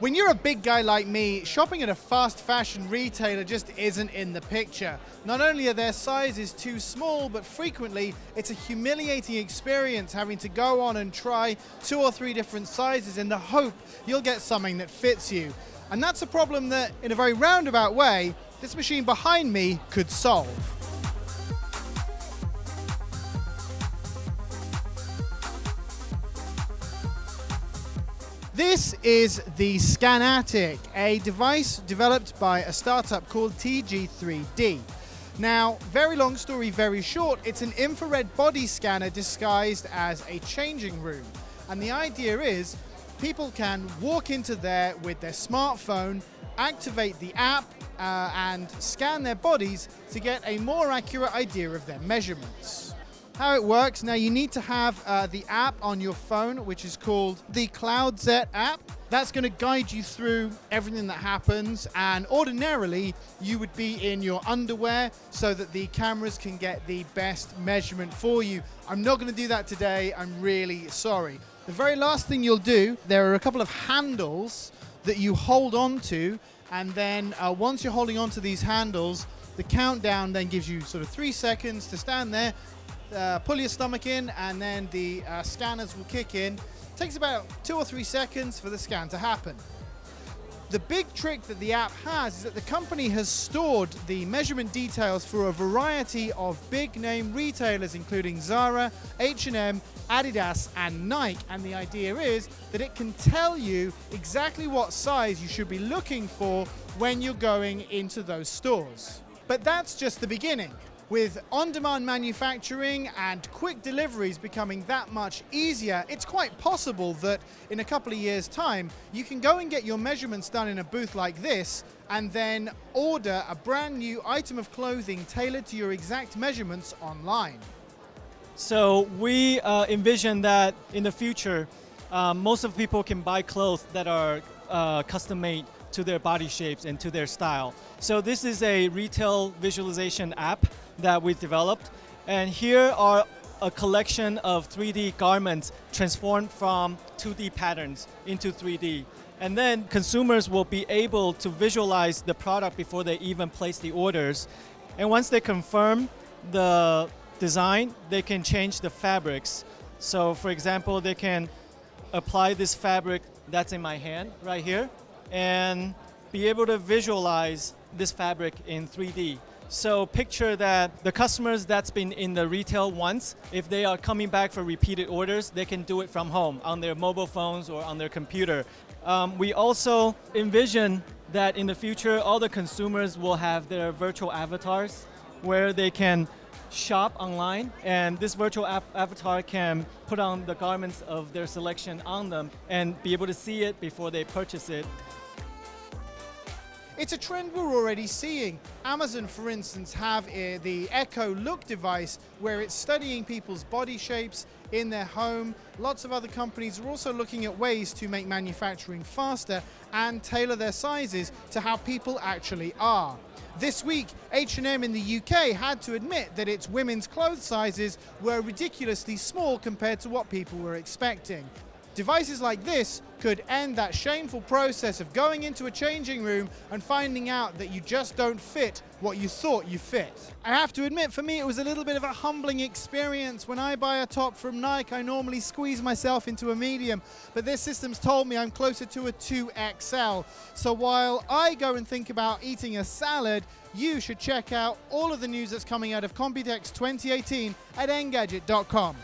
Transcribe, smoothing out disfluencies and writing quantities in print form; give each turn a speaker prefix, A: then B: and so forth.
A: When you're a big guy like me, shopping at a fast fashion retailer just isn't in the picture. Not only are their sizes too small, but frequently it's a humiliating experience having to go on and try 2 or 3 different sizes in the hope you'll get something that fits you. And that's a problem that, in a very roundabout way, this machine behind me could solve. This is the Scanatic, a device developed by a startup called TG3D. Now, very long story, very short, it's an infrared body scanner disguised as a changing room. And the idea is people can walk into there with their smartphone, activate the app, and scan their bodies to get a more accurate idea of their measurements. How it works, now you need to have the app on your phone, which is called the CloudZ app. That's going to guide you through everything that happens, and ordinarily you would be in your underwear so that the cameras can get the best measurement for you. I'm not going to do that today, I'm really sorry. The very last thing you'll do, there are a couple of handles that you hold on to, and then once you're holding on to these handles, the countdown then gives you sort of 3 seconds to stand there, pull your stomach in, and then the scanners will kick in. It takes about 2 or 3 seconds for the scan to happen. The big trick that the app has is that the company has stored the measurement details for a variety of big name retailers, including Zara, H&M, Adidas, and Nike. And the idea is that it can tell you exactly what size you should be looking for when you're going into those stores. But that's just the beginning. With on-demand manufacturing and quick deliveries becoming that much easier, it's quite possible that in a couple of years' time, you can go and get your measurements done in a booth like this, and then order a brand new item of clothing tailored to your exact measurements online.
B: So we envision that in the future, most of people can buy clothes that are custom-made to their body shapes and to their style. So this is a retail visualization app that we developed, and here are a collection of 3D garments transformed from 2D patterns into 3D. And then consumers will be able to visualize the product before they even place the orders. And once they confirm the design, they can change the fabrics. So for example, they can apply this fabric that's in my hand right here and be able to visualize this fabric in 3D. So picture that the customers that's been in the retail once, if they are coming back for repeated orders, they can do it from home on their mobile phones or on their computer. We also envision that in the future, all the consumers will have their virtual avatars where they can shop online, and this virtual avatar can put on the garments of their selection on them and be able to see it before they purchase it.
A: It's a trend we're already seeing. Amazon, for instance, have the Echo Look device where it's studying people's body shapes in their home. Lots of other companies are also looking at ways to make manufacturing faster and tailor their sizes to how people actually are. This week, H&M in the UK had to admit that its women's clothes sizes were ridiculously small compared to what people were expecting. Devices like this could end that shameful process of going into a changing room and finding out that you just don't fit what you thought you fit. I have to admit, for me, it was a little bit of a humbling experience. When I buy a top from Nike, I normally squeeze myself into a medium, but this system's told me I'm closer to a 2XL. So while I go and think about eating a salad, you should check out all of the news that's coming out of Computex 2018 at Engadget.com.